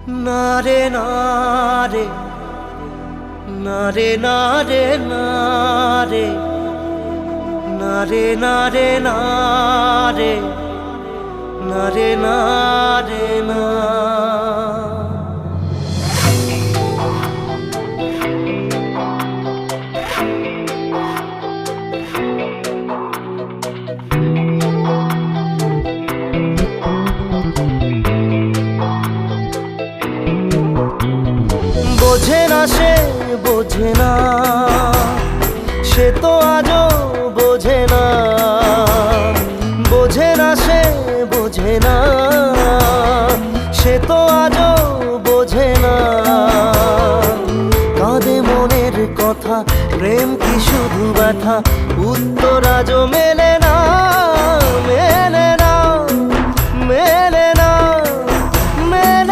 না রে না রে, না রে না রে, না রে, না রে না রে, না রে, না রে না রে না। বোঝে না সে, বোঝে না সে তো আজও বোঝে না, বোঝে না সে, বোঝে না সে তো আজও বোঝে না। কাঁদে মনের কথা, প্রেম কি শুধু ব্যথা, উত্তর আজও মেলে